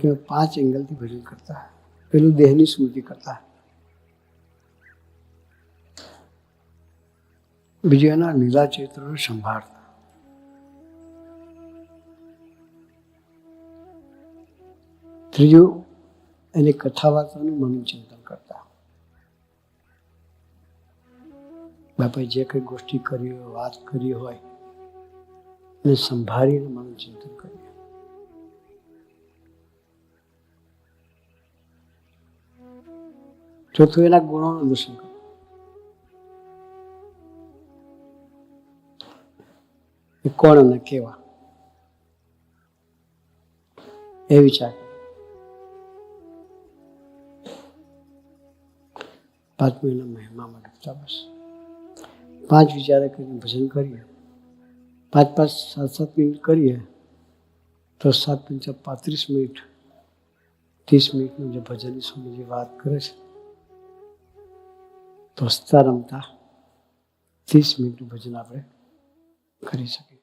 કે 5 એંગલથી ભજન કરતા. પેલું દેહની સ્મૃતિ કરતા, બીજું એના લીલા ચરિત્રોને સંભાળતા, ત્રીજું એની કથા વાર્તાનું મનોચિંતન કરતા. બાપાએ જે કંઈ ગોષ્ઠી કરી હોય, વાત કરી હોય એને સંભાળીને મનોચિંતન કરીએ. ચોથું એના ગુણોનું દર્શન કરો. એ કોણ અને કેવા એ વિચાર કરો. 5 મહિના મહિમામાં ડૂબતા. બસ 5 વિચારે કરીને ભજન કરીએ. 5-5, 7-7 મિનિટ કરીએ તો 7 × 5 = 35 મિનિટ. 30 મિનિટનું જે ભજનની સ્વામી જે વાત કરે છે તો હસતા રમતા 30 મિનિટનું ભજન આપણે કરી શકીએ.